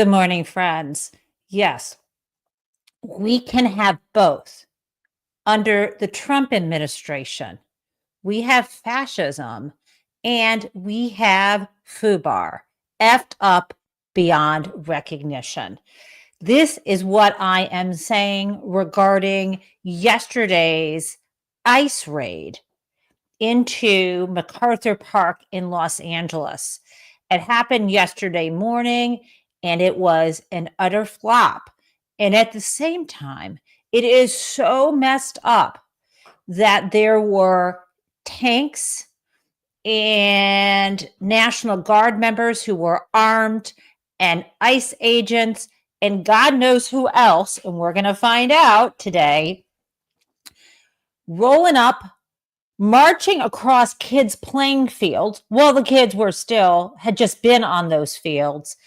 Good morning, friends. Yes, we can have both. Under the Trump administration, we have fascism and we have FUBAR, effed up beyond recognition. This is what I am saying regarding yesterday's ICE raid into MacArthur Park in Los Angeles. It happened yesterday morning and it was an utter flop. And at the same time, it is so messed up that there were tanks and National Guard members who were armed and ICE agents and God knows who else, and we're going to find out today, rolling up, marching across kids' playing fields while the kids had just been on those fields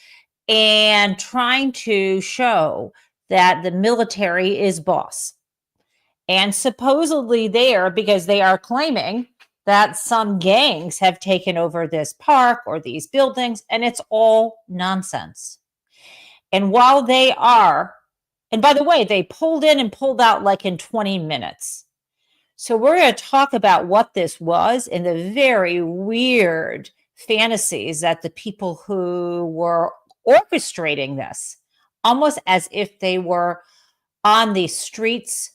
and trying to show that the military is boss. And supposedly there, because they are claiming that some gangs have taken over this park or these buildings, and it's all nonsense. And while they are, and by the way, they pulled in and pulled out like in 20 minutes. So we're going to talk about what this was and the very weird fantasies that the people who were orchestrating this, almost as if they were on the streets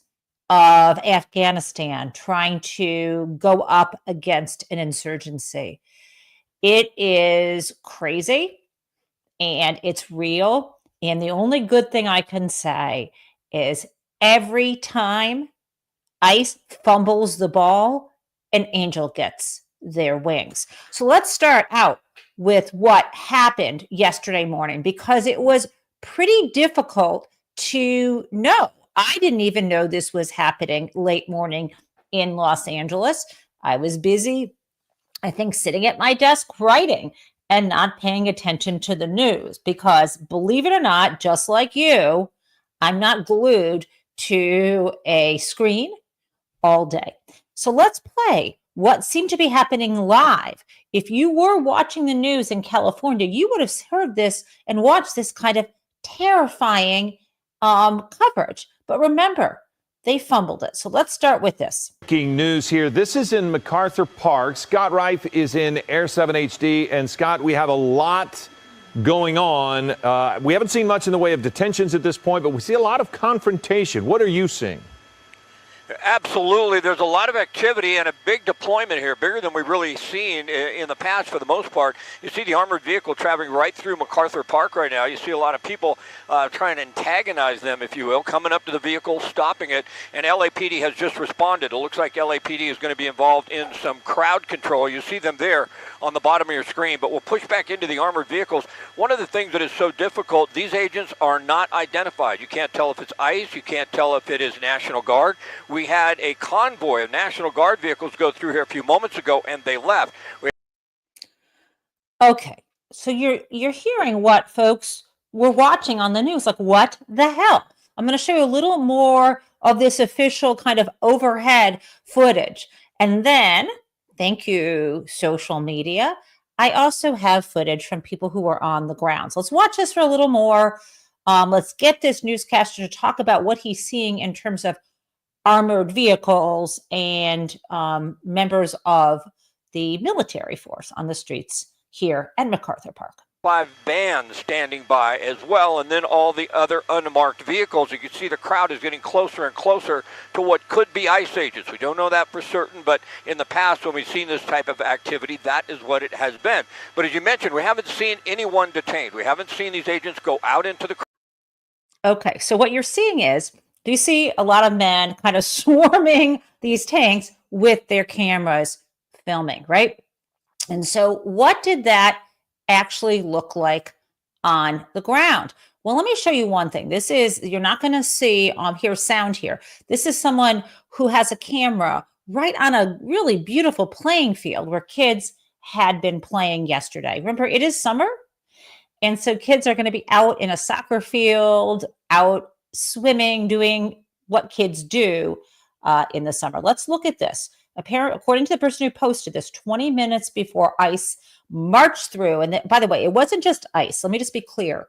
of Afghanistan trying to go up against an insurgency. It is crazy and it's real. And the only good thing I can say is every time ICE fumbles the ball, an angel gets their wings. So let's start out with what happened yesterday morning, because it was pretty difficult to know. I didn't even know this was happening late morning in Los Angeles. I was busy, I think, sitting at my desk writing and not paying attention to the news because, believe it or not, just like you, I'm not glued to a screen all day. So let's play what seemed to be happening live. If you were watching the news in California, you would have heard this and watched this kind of terrifying coverage. But remember, they fumbled it. So let's start with this. Breaking news here. This is in MacArthur Park. Scott Reif is in Air 7 HD. And Scott, we have a lot going on. We haven't seen much in the way of detentions at this point, but we see a lot of confrontation. What are you seeing? Absolutely. There's a lot of activity and a big deployment here, bigger than we've really seen in the past for the most part. You see the armored vehicle traveling right through MacArthur Park right now. You see a lot of people trying to antagonize them, if you will, coming up to the vehicle, stopping it, and LAPD has just responded. It looks like LAPD is going to be involved in some crowd control. You see them there on the bottom of your screen, but we'll push back into the armored vehicles. One of the things that is so difficult, these agents are not identified. You can't tell if it's ICE. You can't tell if it is National Guard. We had a convoy of National Guard vehicles go through here a few moments ago, and they left. Okay, so you're hearing what folks were watching on the news. Like, what the hell? I'm going to show you a little more of this official kind of overhead footage. And then, thank you, social media, I also have footage from people who were on the ground. So let's watch this for a little more. Let's get this newscaster to talk about what he's seeing in terms of armored vehicles and members of the military force on the streets here at MacArthur Park. 5 vans standing by as well, and then all the other unmarked vehicles. You can see the crowd is getting closer and closer to what could be ICE agents. We don't know that for certain, but in the past when we've seen this type of activity, that is what it has been. But as you mentioned, we haven't seen anyone detained. We haven't seen these agents go out into the crowd. Okay, so what you're seeing is, do you see a lot of men kind of swarming these tanks with their cameras filming, right? And so what did that actually look like on the ground? Well, let me show you one thing. This is, you're not going to see hear sound here. This is someone who has a camera right on a really beautiful playing field where kids had been playing yesterday. Remember, it is summer. And so kids are going to be out in a soccer field, out swimming, doing what kids do in the summer. Let's look at this. According to the person who posted this, 20 minutes before ICE marched through, and by the way, it wasn't just ICE. Let me just be clear.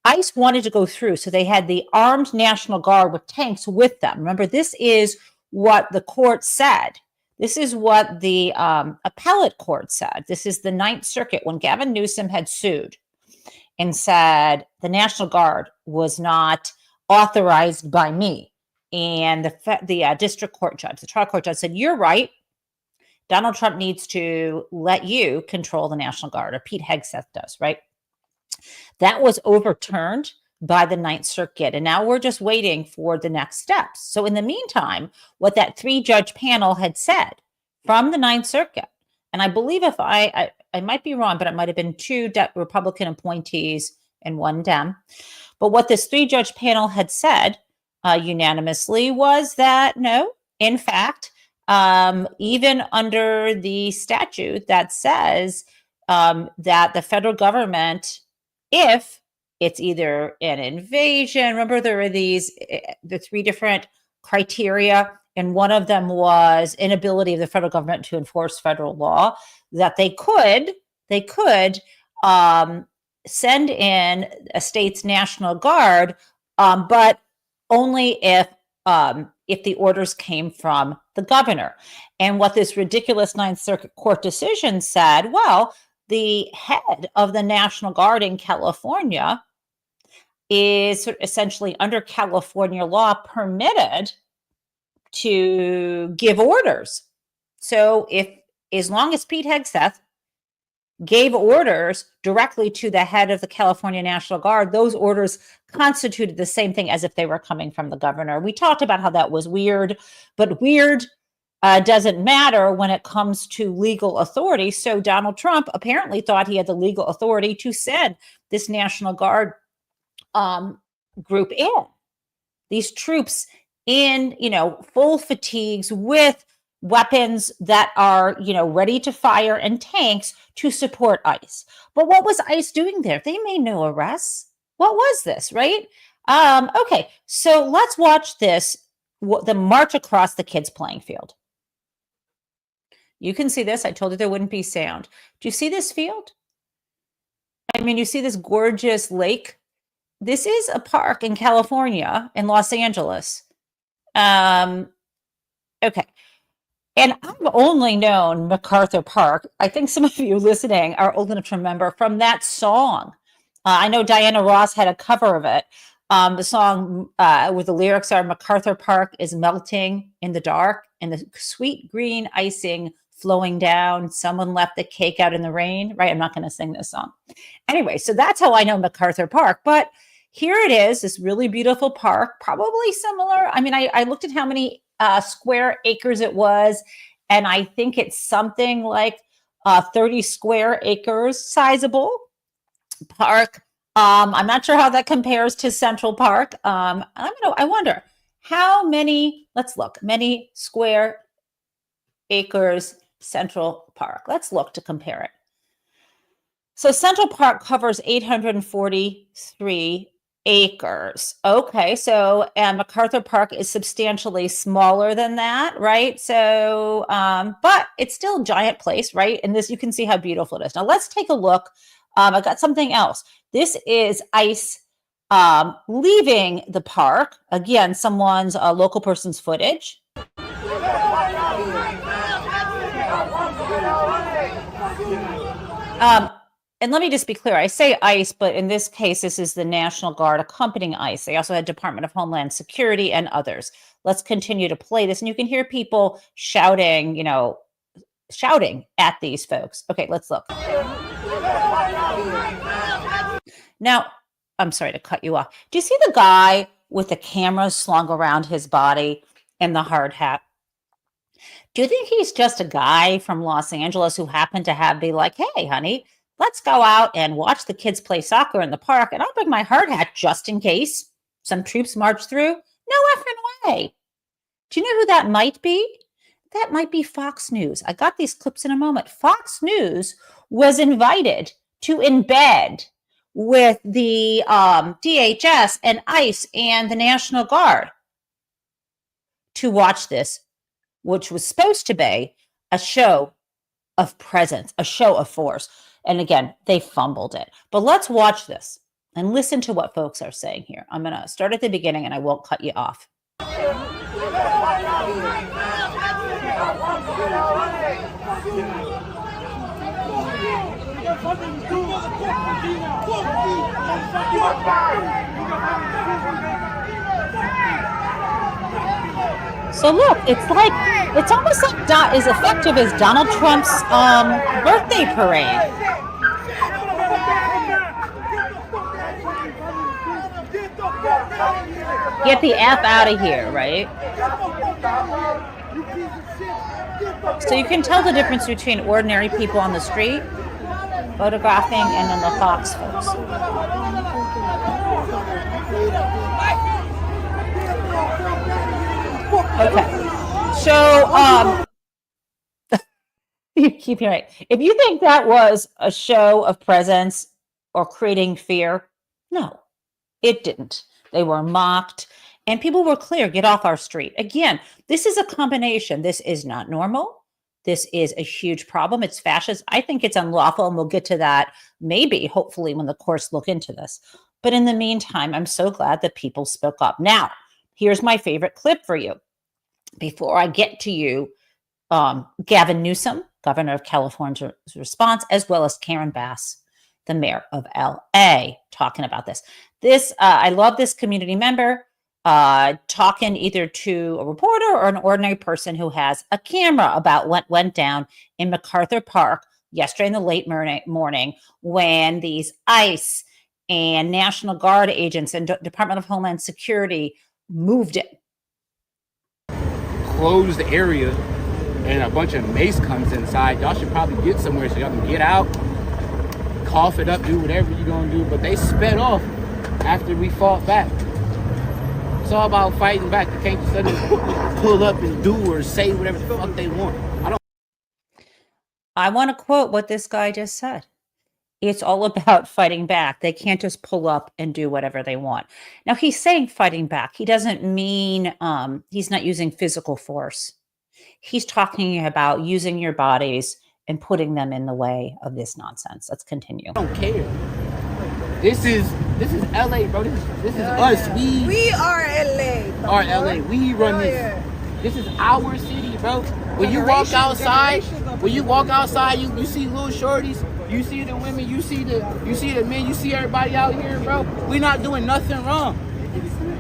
ICE wanted to go through, so they had the armed National Guard with tanks with them. Remember, this is what the court said. This is what the appellate court said. This is the Ninth Circuit when Gavin Newsom had sued and said the National Guard was not authorized by me. And the district court judge, the trial court judge said, you're right. Donald Trump needs to let you control the National Guard, or Pete Hegseth does, right? That was overturned by the Ninth Circuit, and now we're just waiting for the next steps. So in the meantime, what that 3-judge panel had said from the Ninth Circuit, and I believe if I might be wrong, but it might have been 2 Republican appointees and 1 Dem. But what this 3-judge panel had said unanimously was that no, in fact, even under the statute that says that the federal government, if it's either an invasion, remember there were the 3 different criteria, and one of them was inability of the federal government to enforce federal law, that they could send in a state's National Guard, but only if the orders came from the governor. And what this ridiculous Ninth Circuit Court decision said, well, the head of the National Guard in California is essentially under California law permitted to give orders. So as long as Pete Hegseth gave orders directly to the head of the California National Guard, those orders constituted the same thing as if they were coming from the governor. We talked about how that was weird, but weird doesn't matter when it comes to legal authority. So Donald Trump apparently thought he had the legal authority to send this National Guard group in, these troops in, full fatigues with weapons that are, ready to fire, and tanks to support ICE. But what was ICE doing there? They made no arrests. What was this, right? Okay, so let's watch this, the march across the kids' playing field. You can see this. I told you there wouldn't be sound. Do you see this field? I mean, you see this gorgeous lake? This is a park in California, in Los Angeles. Okay. And I've only known MacArthur Park. I think some of you listening are old enough to remember from that song. I know Diana Ross had a cover of it. The song where the lyrics are, MacArthur Park is melting in the dark and the sweet green icing flowing down. Someone left the cake out in the rain, right? I'm not going to sing this song. Anyway, so that's how I know MacArthur Park. But here it is, this really beautiful park, probably similar. I mean, I looked at how many square acres it was, and I think it's something like 30 square acres, sizable park. I'm not sure how that compares to Central Park. I wonder how many, let's look, many square acres Central Park. Let's look to compare it. So Central Park covers 843 acres. Okay, so MacArthur Park is substantially smaller than that, right? So, but it's still a giant place, right? And this, you can see how beautiful it is. Now let's take a look. I got something else. This is ICE leaving the park. Again, someone's local person's footage. And let me just be clear. I say ICE, but in this case, this is the National Guard accompanying ICE. They also had Department of Homeland Security and others. Let's continue to play this. And you can hear people shouting, shouting at these folks. Okay, let's look. Now, I'm sorry to cut you off. Do you see the guy with the camera slung around his body and the hard hat? Do you think he's just a guy from Los Angeles who happened to be like, hey, honey, let's go out and watch the kids play soccer in the park, and I'll bring my hard hat just in case some troops march through? No effing way. Do you know who that might be? That might be Fox News. I got these clips in a moment. Fox News was invited to embed with the DHS and ICE and the National Guard to watch this, which was supposed to be a show of presence, a show of force. And again, they fumbled it. But let's watch this. and listen to what folks are saying here. I'm going to start at the beginning and I won't cut you off. So look, it's almost like as effective as Donald Trump's birthday parade. Get the F out of here, right? So you can tell the difference between ordinary people on the street photographing and then the Fox folks. Okay. So you keep hearing. If you think that was a show of presence or creating fear, no, it didn't. They were mocked and people were clear, get off our street. Again, this is a combination. This is not normal. This is a huge problem. It's fascist. I think it's unlawful, and we'll get to that maybe, hopefully, when the courts look into this. But in the meantime, I'm so glad that people spoke up. Now, here's my favorite clip for you. Before I get to you, Gavin Newsom, governor of California's response, as well as Karen Bass, the mayor of LA, talking about this. I love this community member talking either to a reporter or an ordinary person who has a camera about what went down in MacArthur Park yesterday in the late morning when these ICE and National Guard agents and Department of Homeland Security moved it. Closed area and a bunch of mace comes inside. Y'all should probably get somewhere so y'all can get out, cough it up, do whatever you're gonna do. But they sped off after we fought back. It's all about fighting back. You can't just pull up and do or say whatever the fuck they want. I want to quote what this guy just said. It's all about fighting back. They can't just pull up and do whatever they want. Now, he's saying fighting back. He doesn't mean he's not using physical force. He's talking about using your bodies and putting them in the way of this nonsense. Let's continue. I don't care. This is LA, bro. This is us. We are LA. We run this. This is our city, bro. When you walk outside, you see little shorties, you see the women, you see the men, you see everybody out here, bro. We not doing nothing wrong.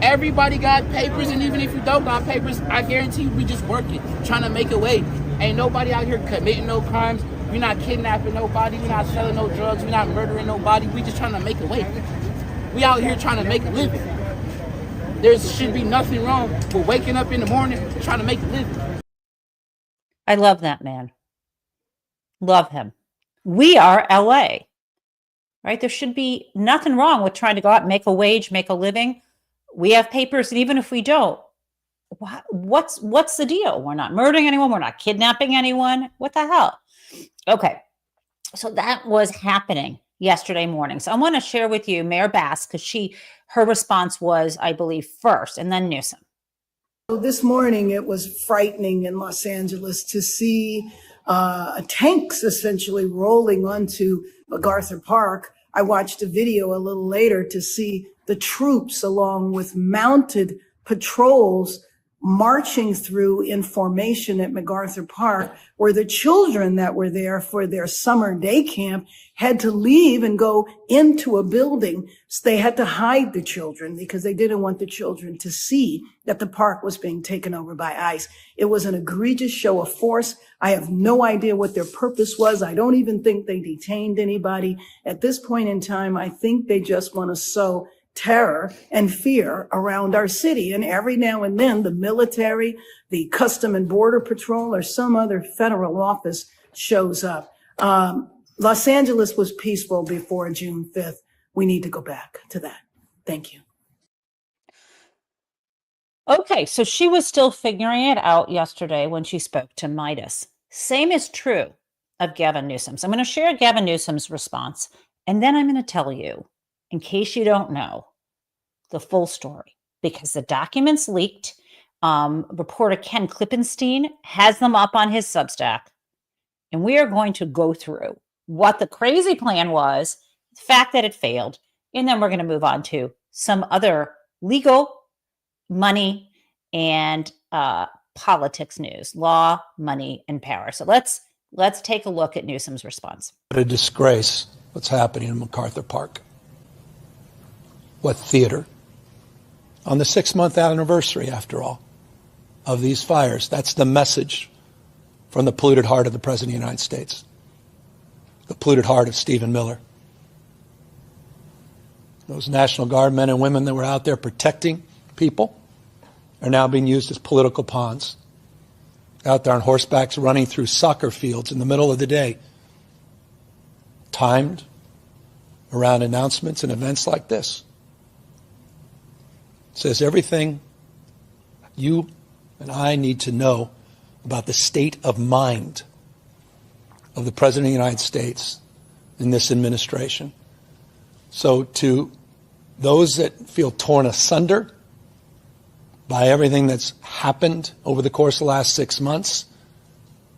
Everybody got papers, and even if you don't got papers, I guarantee you we just working, trying to make a way. Ain't nobody out here committing no crimes. We're not kidnapping nobody. We're not selling no drugs. We're not murdering nobody. We just trying to make a way. We out here trying to make a living. There should be nothing wrong with waking up in the morning trying to make a living. I love that man. Love him. We are LA, right? There should be nothing wrong with trying to go out and make a wage, make a living. We have papers, and even if we don't, what's the deal? We're not murdering anyone. We're not kidnapping anyone. What the hell? Okay. So that was happening yesterday morning. So I want to share with you Mayor Bass, because her response was, I believe, first, and then Newsom. So this morning, it was frightening in Los Angeles to see tanks essentially rolling onto MacArthur Park. I watched a video a little later to see the troops along with mounted patrols marching through in formation at MacArthur Park, where the children that were there for their summer day camp had to leave and go into a building. So they had to hide the children because they didn't want the children to see that the park was being taken over by ICE. It was an egregious show of force. I have no idea what their purpose was. I don't even think they detained anybody. At this point in time, I think they just want to sow terror and fear around our city. And every now and then the military, the Custom and Border Patrol, or some other federal office shows up. Los Angeles was peaceful before June 5th. We need to go back to that. Thank you. Okay, so she was still figuring it out yesterday when she spoke to Midas. Same is true of Gavin Newsom. So I'm going to share Gavin Newsom's response, and then I'm going to tell you, in case you don't know, the full story, because the documents leaked. Reporter Ken Klippenstein has them up on his Substack, and we are going to go through what the crazy plan was, the fact that it failed, And then we're going to move on to some other legal, money, and politics news, law, money, and power. So let's take a look at Newsom's response. What a disgrace what's happening in MacArthur Park. What theater. On the 6-month anniversary, after all, of these fires. That's the message from the polluted heart of the President of the United States. The polluted heart of Stephen Miller. Those National Guard men and women that were out there protecting people are now being used as political pawns. Out there on horsebacks running through soccer fields in the middle of the day. Timed around announcements and events like this. It says everything you and I need to know about the state of mind of the President of the United States in this administration. So to those that feel torn asunder by everything that's happened over the course of the last 6 months,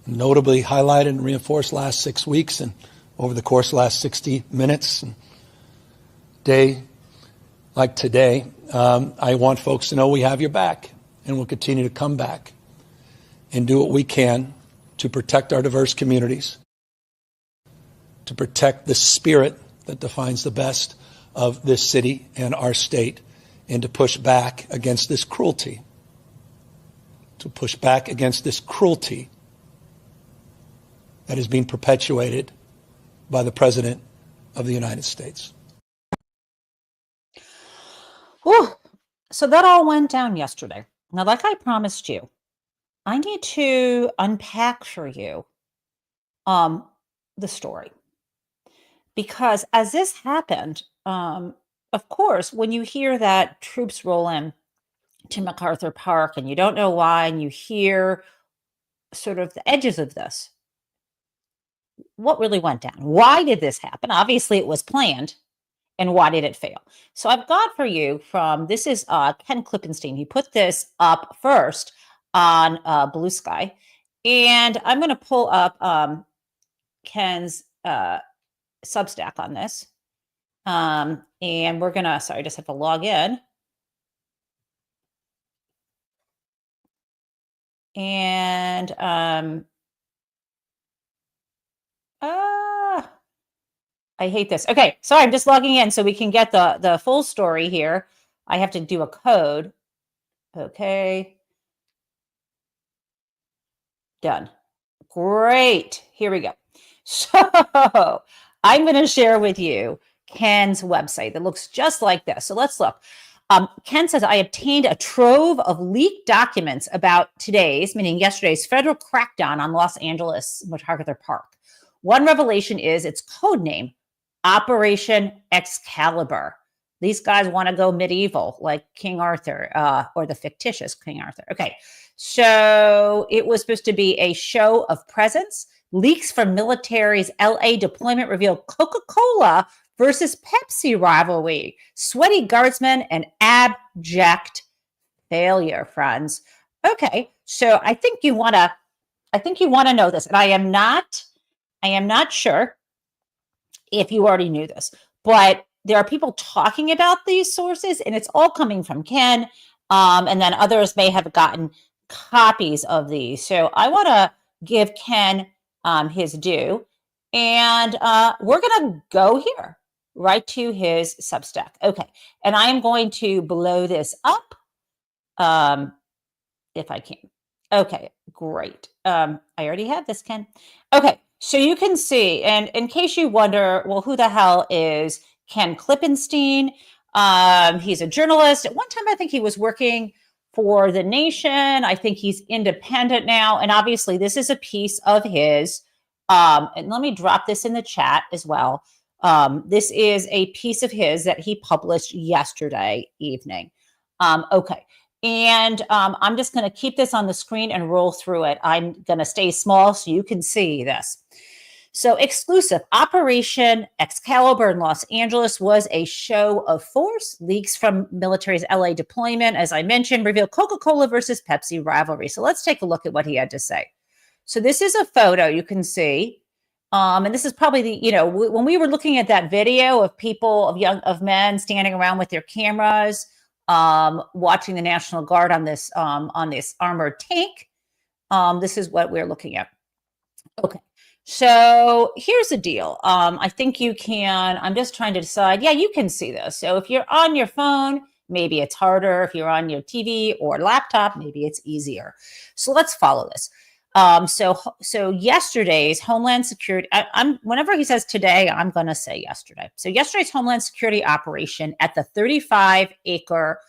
notably highlighted and reinforced last 6 weeks and over the course of the last 60 minutes and day like today, I want folks to know we have your back and we'll continue to come back and do what we can to protect our diverse communities, to protect the spirit that defines the best of this city and our state, and to push back against this cruelty. To push back against this cruelty that is being perpetuated by the President of the United States. Whew. So that all went down yesterday. Now, like I promised you, I need to unpack for you the story. Because as this happened, of course, when you hear that troops roll in to MacArthur Park and you don't know why, and you hear sort of the edges of this, what really went down? Why did this happen? Obviously, it was planned. And why did it fail? So I've got for you this is Ken Klippenstein. He put this up first on Blue Sky. And I'm going to pull up Ken's Substack on this. And we're going to, sorry, I just have to log in. And I hate this. Okay, sorry, I'm just logging in so we can get the full story here. I have to do a code. Okay. Done. Great. Here we go. So I'm going to share with you Ken's website that looks just like this. So let's look. Ken says, I obtained a trove of leaked documents about today's, meaning yesterday's, federal crackdown on Los Angeles MacArthur Park. One revelation is its code name, Operation Excalibur. These guys want to go medieval, like King Arthur, or the fictitious King Arthur. Okay, so it was supposed to be a show of presence. Leaks from military's LA deployment reveal Coca-Cola versus Pepsi rivalry, sweaty guardsmen, and abject failure, friends. Okay, so I think you want to know this, and I am not sure if you already knew this, but there are people talking about these sources, and it's all coming from Ken, and then others may have gotten copies of these. So I want to give Ken his due, and we're going to go here, right to his Substack. Okay, and I am going to blow this up if I can. Okay, great. I already have this, Ken. Okay. So you can see, and in case you wonder, well, who the hell is Ken Klippenstein? He's a journalist. At one time, I think he was working for The Nation. I think he's independent now. And obviously, this is a piece of his. And let me drop this in the chat as well. This is a piece of his that he published yesterday evening. Okay. And I'm just going to keep this on the screen and roll through it. I'm going to stay small so you can see this. So exclusive, Operation Excalibur in Los Angeles was a show of force. Leaks from military's LA deployment, as I mentioned, reveal Coca-Cola versus Pepsi rivalry. So let's take a look at what he had to say. So this is a photo you can see And this is probably the, when we were looking at that video of people, of men standing around with their cameras, watching the National Guard on this armored tank. This is what we're looking at. Okay. So here's the deal. I think you can, I'm just trying to decide. Yeah, you can see this. So if you're on your phone, maybe it's harder. If you're on your TV or laptop, maybe it's easier. So let's follow this. So yesterday's Homeland Security, whenever he says today, I'm going to say yesterday. So yesterday's Homeland Security operation at the 35-acre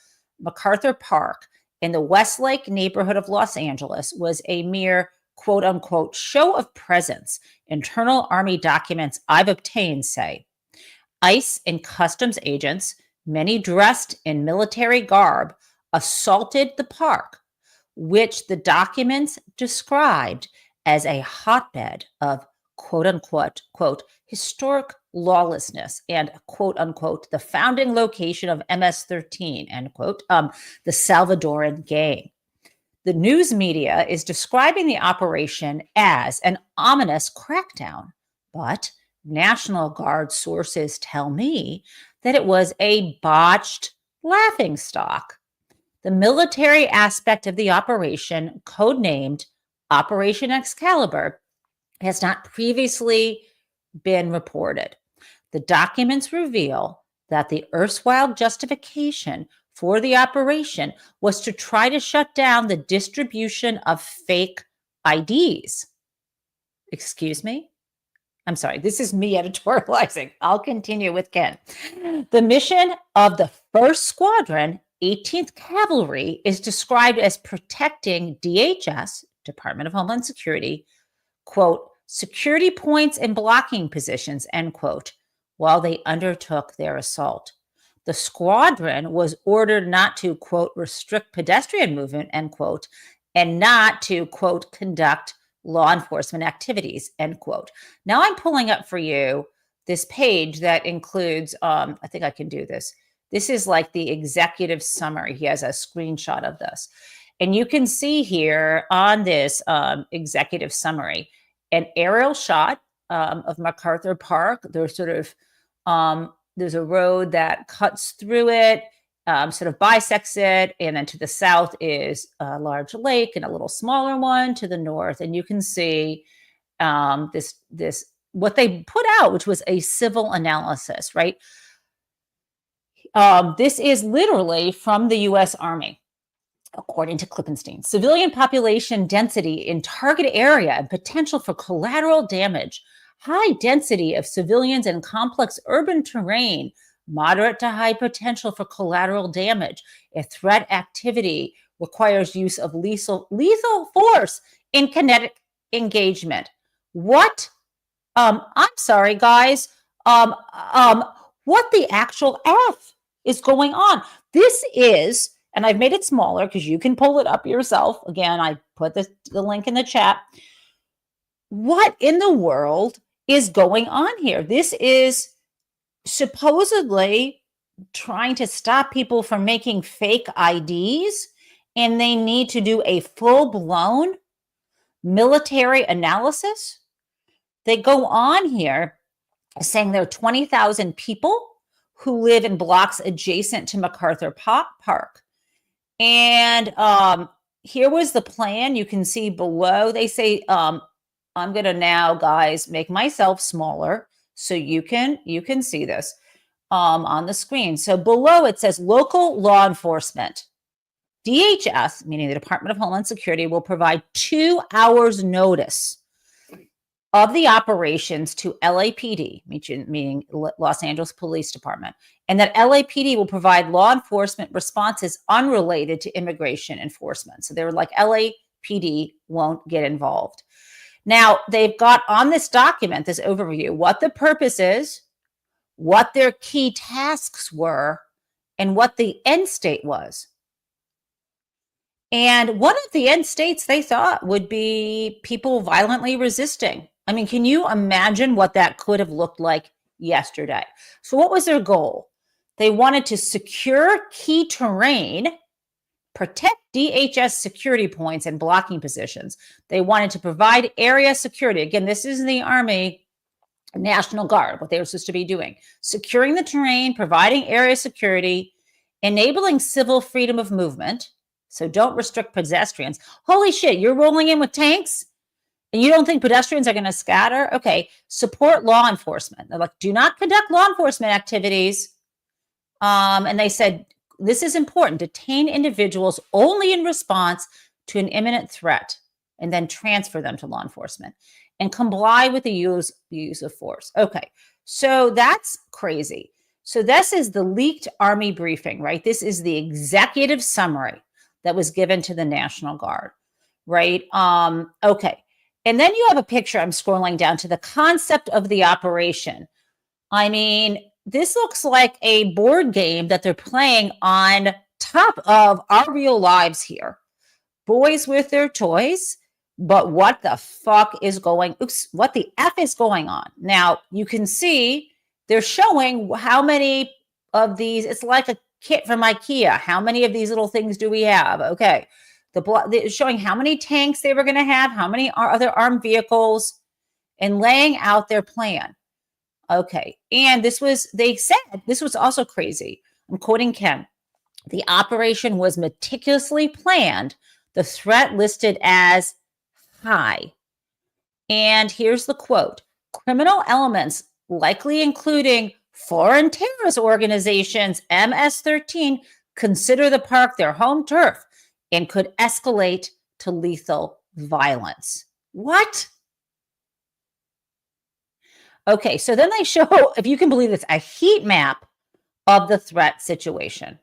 MacArthur Park in the Westlake neighborhood of Los Angeles was a mere quote unquote show of presence. Internal Army documents I've obtained say ICE and customs agents, many dressed in military garb, assaulted the park, which the documents described as a hotbed of quote unquote, quote, historic lawlessness and quote unquote, the founding location of MS-13, end quote, the Salvadoran gang. The news media is describing the operation as an ominous crackdown, but National Guard sources tell me that it was a botched laughingstock. The military aspect of the operation, codenamed Operation Excalibur, has not previously been reported. The documents reveal that the erstwhile justification for the operation was to try to shut down the distribution of fake IDs. Excuse me? I'm sorry, this is me editorializing. I'll continue with Ken. The mission of the 1st Squadron, 18th Cavalry, is described as protecting DHS, Department of Homeland Security, quote, security points and blocking positions, end quote, while they undertook their assault. The squadron was ordered not to, quote, restrict pedestrian movement, end quote, and not to, quote, conduct law enforcement activities, end quote. Now I'm pulling up for you this page that includes, I think I can do this. This is like the executive summary. He has a screenshot of this. And you can see here on this executive summary, an aerial shot of MacArthur Park. There's sort of, there's a road that cuts through it, sort of bisects it. And then to the south is a large lake and a little smaller one to the north. And you can see this what they put out, which was a civil analysis, right? This is literally from the U.S. Army. According to Klippenstein, civilian population density in target area and potential for collateral damage, high density of civilians in complex urban terrain, moderate to high potential for collateral damage. If threat activity requires use of lethal force in kinetic engagement. What? I'm sorry, guys. What the actual F is going on? This is, and I've made it smaller because you can pull it up yourself. Again, I put the link in the chat. What in the world is going on here? This is supposedly trying to stop people from making fake IDs, and they need to do a full-blown military analysis. They go on here saying there are 20,000 people who live in blocks adjacent to MacArthur Park. And here was the plan. You can see below, they say, I'm going to now, guys, make myself smaller so you can see this on the screen. So below it says local law enforcement. DHS, meaning the Department of Homeland Security, will provide 2 hours notice of the operations to LAPD, meaning Los Angeles Police Department, and that LAPD will provide law enforcement responses unrelated to immigration enforcement. So they were like, LAPD won't get involved. Now, they've got on this document, this overview, what the purpose is, what their key tasks were, and what the end state was. And one of the end states they thought would be people violently resisting. I mean, can you imagine what that could have looked like yesterday? So what was their goal? They wanted to secure key terrain, protect DHS security points and blocking positions. They wanted to provide area security. Again, this is the Army National Guard, what they were supposed to be doing, securing the terrain, providing area security, enabling civil freedom of movement. So don't restrict pedestrians. Holy shit, you're rolling in with tanks and you don't think pedestrians are going to scatter? Okay, support law enforcement. They're like, do not conduct law enforcement activities. And they said, this is important. Detain individuals only in response to an imminent threat and then transfer them to law enforcement and comply with the use of force. Okay, so that's crazy. So this is the leaked Army briefing, right? This is the executive summary that was given to the National Guard, right? Okay, and then you have a picture, I'm scrolling down to the concept of the operation. I mean, this looks like a board game that they're playing on top of our real lives here. Boys with their toys. But what the fuck is what the F is going on? Now, you can see they're showing how many of these, it's like a kit from IKEA. How many of these little things do we have? Okay. They're showing how many tanks they were going to have, how many other armed vehicles, and laying out their plan. Okay. And they said, this was also crazy. I'm quoting Ken. The operation was meticulously planned. The threat listed as high. And here's the quote. Criminal elements, likely including foreign terrorist organizations, MS-13, consider the park their home turf and could escalate to lethal violence. What? Okay, so then they show, if you can believe this, a heat map of the threat situation.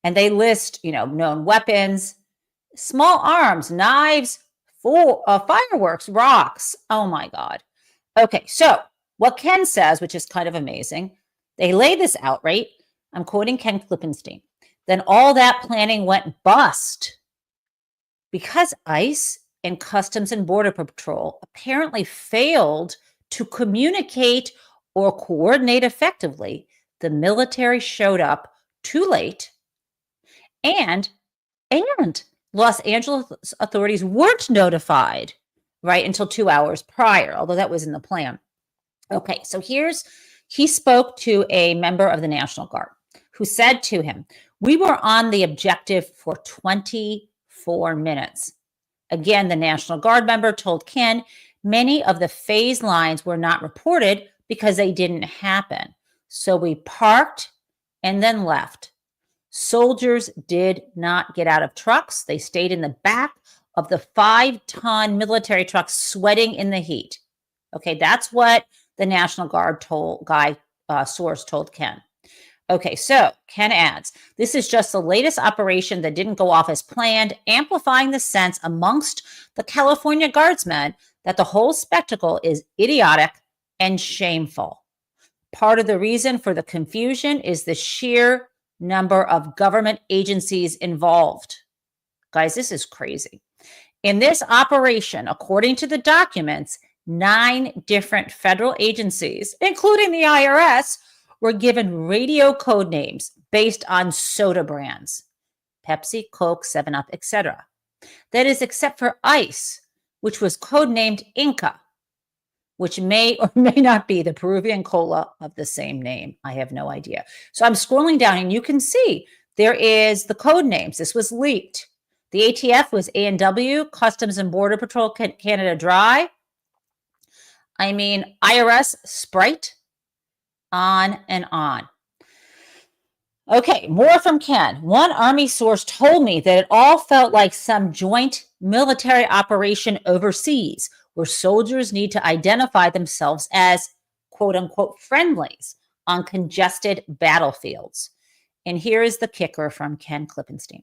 And they list, known weapons, small arms, knives, fireworks, rocks. Oh my God. Okay, so what Ken says, which is kind of amazing, they lay this out, right? I'm quoting Ken Klippenstein. Then all that planning went bust because ICE and Customs and Border Patrol apparently failed to communicate or coordinate effectively. The military showed up too late, and Los Angeles authorities weren't notified, right, until 2 hours prior, although that was in the plan. Okay, so he spoke to a member of the National Guard who said to him, we were on the objective for 24 minutes. Again, the National Guard member told Ken many of the phase lines were not reported because they didn't happen. So we parked and then left. Soldiers did not get out of trucks. They stayed in the back of the 5-ton military trucks, sweating in the heat. Okay, that's what the National Guard source told Ken. Okay, so Ken adds, this is just the latest operation that didn't go off as planned, amplifying the sense amongst the California Guardsmen that the whole spectacle is idiotic and shameful. Part of the reason for the confusion is the sheer number of government agencies involved. Guys, this is crazy. In this operation, according to the documents, 9 different federal agencies, including the IRS, were given radio code names based on soda brands, Pepsi, Coke, 7-Up, etc. That is, except for ICE, which was codenamed Inca, which may or may not be the Peruvian cola of the same name. I have no idea. So I'm scrolling down and you can see there is the code names. This was leaked. The ATF was A&W, Customs and Border Patrol, Canada Dry. I mean, IRS, Sprite, on and on. Okay, more from Ken. One Army source told me that it all felt like some joint military operation overseas where soldiers need to identify themselves as quote unquote friendlies on congested battlefields. And here is the kicker from Ken Klippenstein.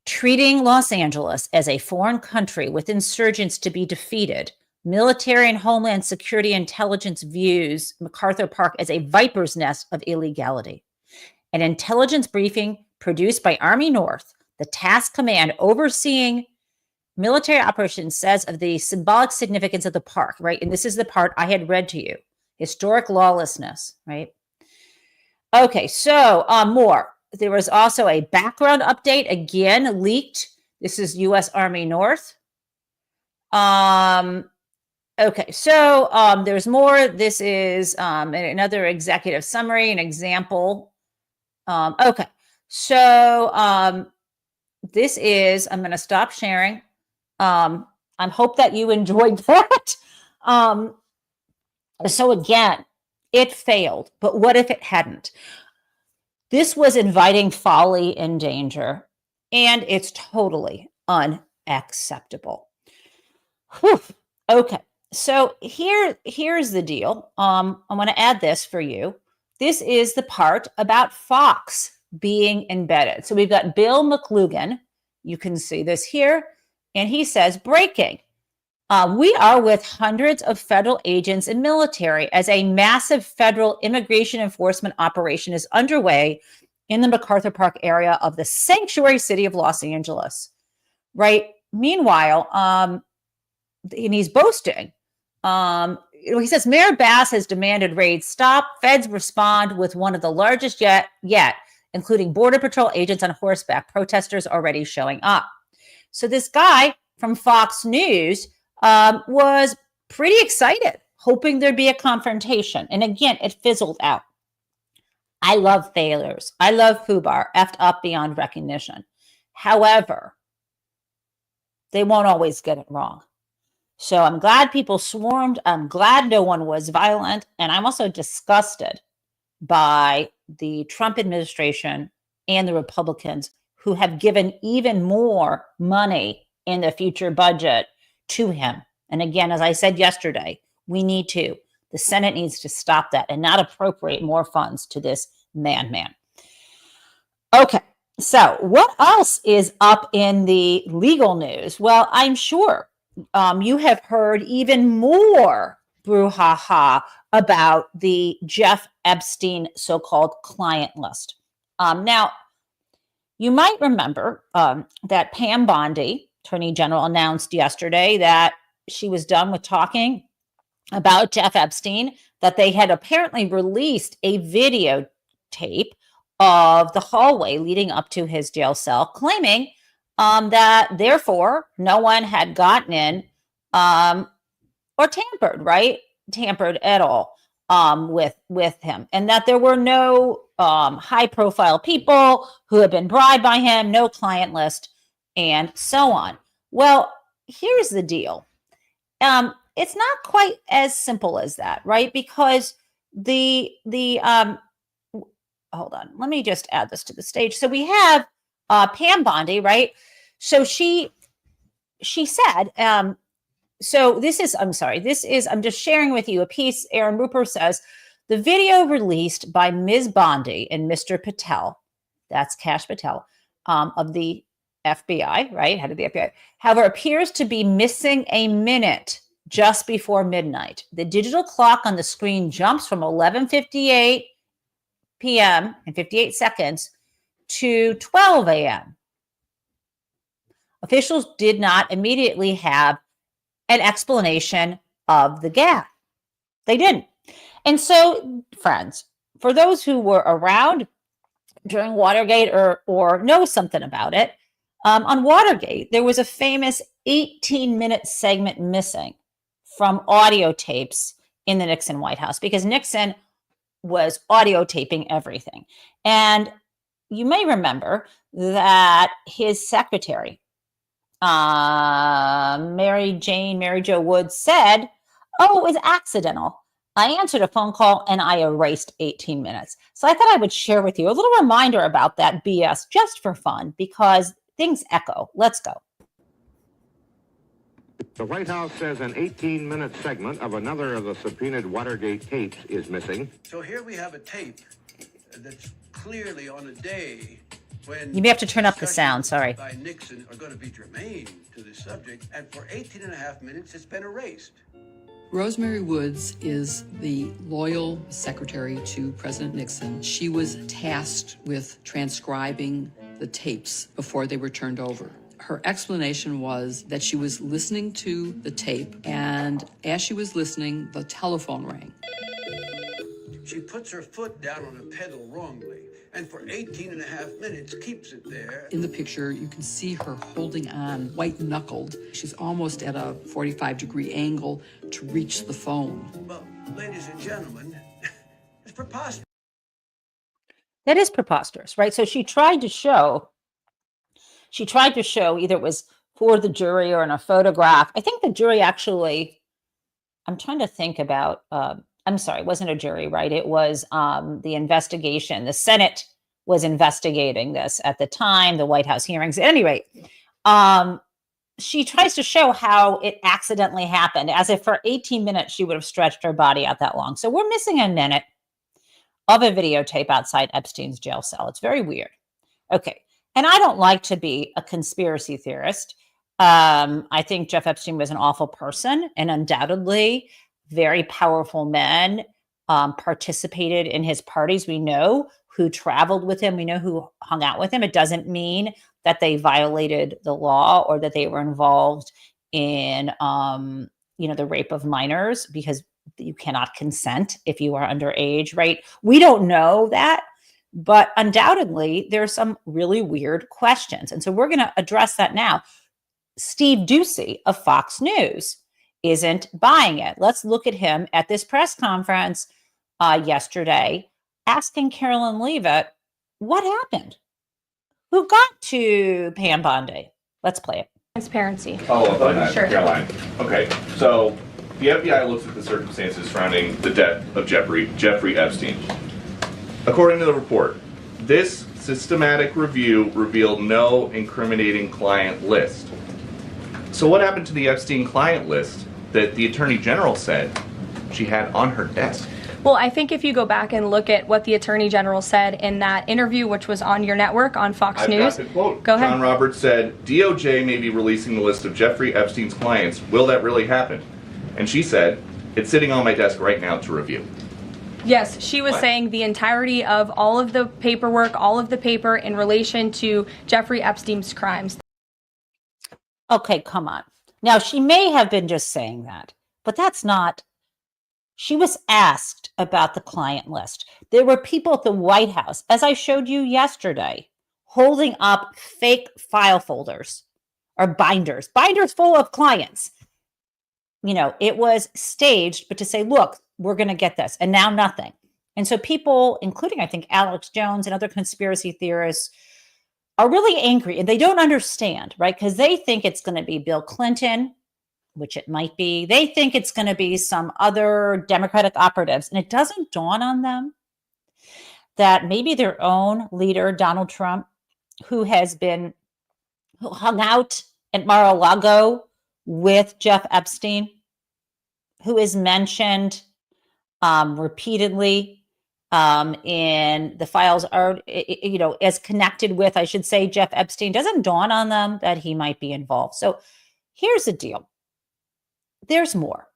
Treating Los Angeles as a foreign country with insurgents to be defeated, military and homeland security intelligence views MacArthur Park as a viper's nest of illegality. An intelligence briefing produced by Army North, the task command overseeing military operations, says of the symbolic significance of the park, right? And this is the part I had read to you. Historic lawlessness, right? Okay, so more. There was also a background update, again, leaked. This is U.S. Army North. Okay, so there's more. This is another executive summary, an example. Okay, so this is, I'm going to stop sharing. I hope that you enjoyed that. So again, it failed, but what if it hadn't? This was inviting folly and danger, and it's totally unacceptable. Whew. Okay, so here's the deal. I'm going to add this for you. This is the part about Fox being embedded. So we've got Bill McLugan. You can see this here. And he says, breaking. We are with hundreds of federal agents and military as a massive federal immigration enforcement operation is underway in the MacArthur Park area of the sanctuary city of Los Angeles. Right? Meanwhile, and he's boasting. He says, Mayor Bass has demanded raids stop. Feds respond with one of the largest yet, including Border Patrol agents on horseback, protesters already showing up. So this guy from Fox News was pretty excited, hoping there'd be a confrontation. And again, it fizzled out. I love failures. I love FUBAR, effed up beyond recognition. However, they won't always get it wrong. So I'm glad people swarmed. I'm glad no one was violent. And I'm also disgusted by the Trump administration and the Republicans who have given even more money in the future budget to him. And again, as I said yesterday, the Senate needs to stop that and not appropriate more funds to this madman. Okay, so what else is up in the legal news? Well, I'm sure you have heard even more brouhaha about the Jeff Epstein so-called client list. Now, you might remember that Pam Bondi, Attorney General, announced yesterday that she was done with talking about Jeff Epstein, that they had apparently released a videotape of the hallway leading up to his jail cell, claiming that therefore no one had gotten in or tampered at all with him, and that there were no high profile people who had been bribed by him, no client list, and so on. Well, here's the deal. It's not quite as simple as that, right? Because hold on, let me just add this to the stage. So we have Pam Bondi, right? So she said, I'm just sharing with you a piece. Aaron Rupert says, the video released by Ms. Bondi and Mr. Patel, that's Kash Patel, of the FBI, right? Head of the FBI, however, appears to be missing a minute just before midnight. The digital clock on the screen jumps from 11:58 p.m. and 58 seconds to 12 a.m. Officials did not immediately have an explanation of the gap. They didn't. And so, friends, for those who were around during Watergate or know something about it, on Watergate, there was a famous 18-minute segment missing from audio tapes in the Nixon White House because Nixon was audio taping everything. And you may remember that his secretary, Mary Jo Woods, said, oh, it was accidental. I answered a phone call and I erased 18 minutes. So I thought I would share with you a little reminder about that BS just for fun because things echo. Let's go. The White House says an 18-minute segment of another of the subpoenaed Watergate tapes is missing. So here we have a tape that's clearly on a day when you may have to turn up the sound, sorry. By Nixon are going to be germane to this subject, and for 18 and a half minutes it's been erased. Rosemary Woods is the loyal secretary to President Nixon. She was tasked with transcribing the tapes before they were turned over. Her explanation was that she was listening to the tape, and as she was listening, the telephone rang. She puts her foot down on a pedal wrongly, and for 18.5 minutes keeps it there. In the picture, you can see her holding on, white-knuckled. She's almost at a 45-degree angle to reach the phone. Well, ladies and gentlemen, it's preposterous. That is preposterous, right? So she tried to show either it was for the jury or in a photograph. I think the jury actually, I'm trying to think about, I'm sorry, it wasn't a jury, right? It was the investigation. The Senate was investigating this at the time, the White House hearings. At any rate, she tries to show how it accidentally happened, as if for 18 minutes she would have stretched her body out that long. So we're missing a minute of a videotape outside Epstein's jail cell. It's very weird. Okay. And I don't like to be a conspiracy theorist. I think Jeff Epstein was an awful person, and undoubtedly very powerful men participated in his parties. We know who traveled with him. We know who hung out with him. It doesn't mean that they violated the law or that they were involved in, the rape of minors, because you cannot consent if you are underage, right? We don't know that, but undoubtedly there's some really weird questions. And so we're going to address that now. Steve Doocy of Fox News isn't buying it. Let's look at him at this press conference yesterday, asking Carolyn Leavitt, what happened? Who got to Pam Bondi? Let's play it. Transparency. Follow up on that, Sure. Caroline. Okay, so the FBI looks at the circumstances surrounding the death of Jeffrey Epstein. According to the report, this systematic review revealed no incriminating client list. So what happened to the Epstein client list that the Attorney General said she had on her desk? Well, I think if you go back and look at what the Attorney General said in that interview, which was on your network on Fox News. Got the quote. Go ahead. John Roberts said, DOJ may be releasing the list of Jeffrey Epstein's clients. Will that really happen? And she said, it's sitting on my desk right now to review. Yes, she was What? saying the entirety of all of the paperwork, all of the paper in relation to Jeffrey Epstein's crimes. Okay, come on. Now, she may have been just saying that, but that's not. She was asked about the client list. There were people at the White House, as I showed you yesterday, holding up fake file folders or binders full of clients. It was staged, but to say, look, we're going to get this, and now nothing. And so people, including, I think, Alex Jones and other conspiracy theorists, are really angry, and they don't understand, right? Because they think it's going to be Bill Clinton, which it might be. They think it's going to be some other Democratic operatives, and it doesn't dawn on them that maybe their own leader, Donald Trump, who hung out at Mar-a-Lago with Jeff Epstein, who is mentioned repeatedly in the files, are, as connected with, I should say, Jeff Epstein, doesn't dawn on them that he might be involved. So here's the deal. There's more.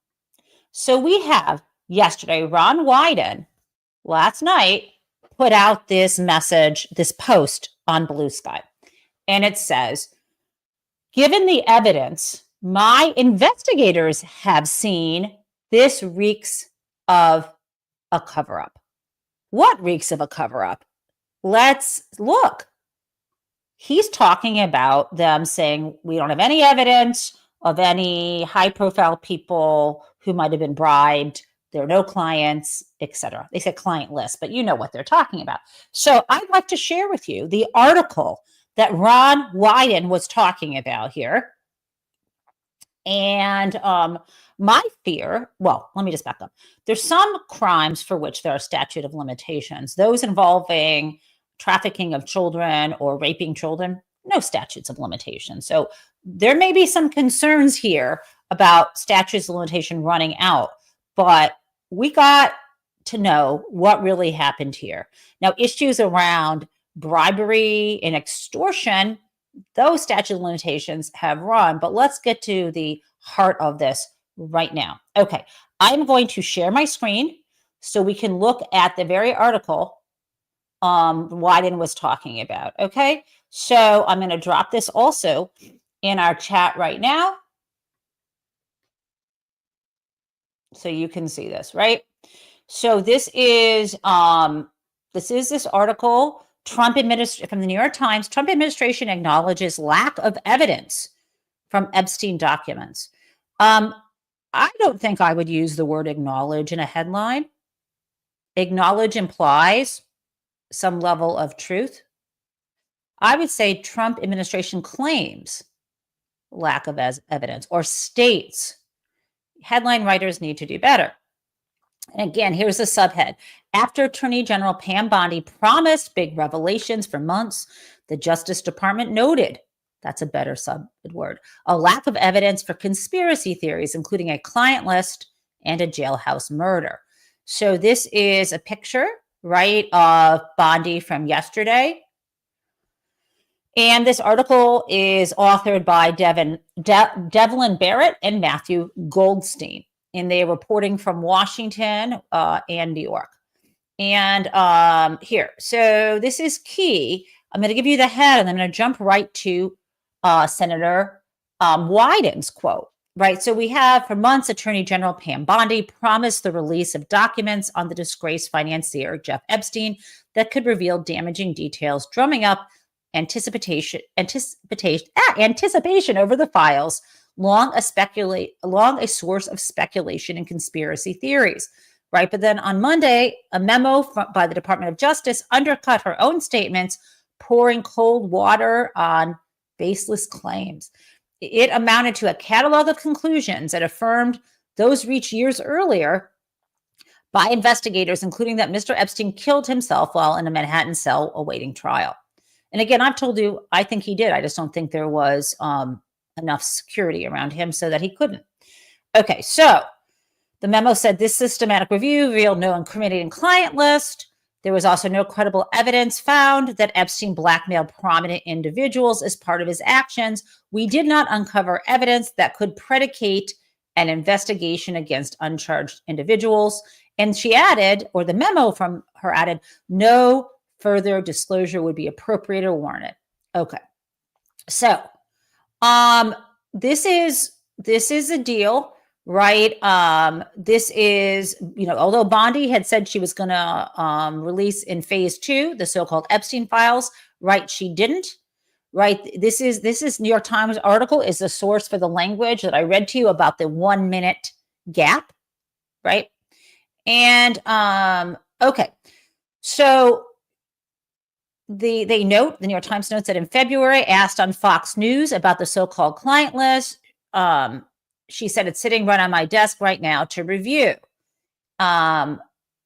So we have yesterday, Ron Wyden, last night, put out this message, this post on Blue Sky. And it says, given the evidence my investigators have seen, this reeks of a cover-up. What reeks of a cover-up? Let's look. He's talking about them saying we don't have any evidence of any high-profile people who might have been bribed. There are no clients, etc. They said client list, but you know what they're talking about. So I'd like to share with you the article that Ron Wyden was talking about here. And my fear, well, let me just back up. There's some crimes for which there are statute of limitations. Those involving trafficking of children or raping children, no statutes of limitation. So there may be some concerns here about statutes of limitation running out, but we got to know what really happened here. Now, issues around bribery and extortion, those statute of limitations have run, but let's get to the heart of this right now. Okay, I'm going to share my screen so we can look at the very article Wyden was talking about. Okay, so I'm going to drop this also in our chat right now so you can see this, right? So this is this article. From the New York Times. Trump administration acknowledges lack of evidence from Epstein documents. I don't think I would use the word acknowledge in a headline. Acknowledge implies some level of truth. I would say Trump administration claims lack of evidence or states. Headline writers need to do better. And again, here's the subhead. After Attorney General Pam Bondi promised big revelations for months, the Justice Department noted, that's a better subword, a lack of evidence for conspiracy theories, including a client list and a jailhouse murder. So this is a picture, right, of Bondi from yesterday. And this article is authored by Devlin Barrett and Matthew Goldstein. And they're reporting from Washington and New York. And here, so this is key. I'm going to give you the head, and I'm going to jump right to Senator Wyden's quote. Right, so we have for months, Attorney General Pam Bondi promised the release of documents on the disgraced financier Jeff Epstein that could reveal damaging details, drumming up anticipation over the files, long a source of speculation and conspiracy theories. Right, but then on Monday, a memo by the Department of Justice undercut her own statements, pouring cold water on baseless claims. It amounted to a catalog of conclusions that affirmed those reached years earlier by investigators, including that Mr. Epstein killed himself while in a Manhattan cell awaiting trial. And again, I've told you, I think he did. I just don't think there was enough security around him so that he couldn't. Okay, so the memo said this systematic review revealed no incriminating client list. There was also no credible evidence found that Epstein blackmailed prominent individuals as part of his actions. We did not uncover evidence that could predicate an investigation against uncharged individuals. And she added, or the memo from her added, no further disclosure would be appropriate or warranted. Okay. So this is a deal. Right. This is, although Bondi had said she was going to release in phase 2, the so-called Epstein files. Right. She didn't. Right. This is New York Times article is the source for the language that I read to you about the 1 minute gap. Right. And OK, so the New York Times notes that in February, asked on Fox News about the so-called client list. She said, it's sitting right on my desk right now to review. And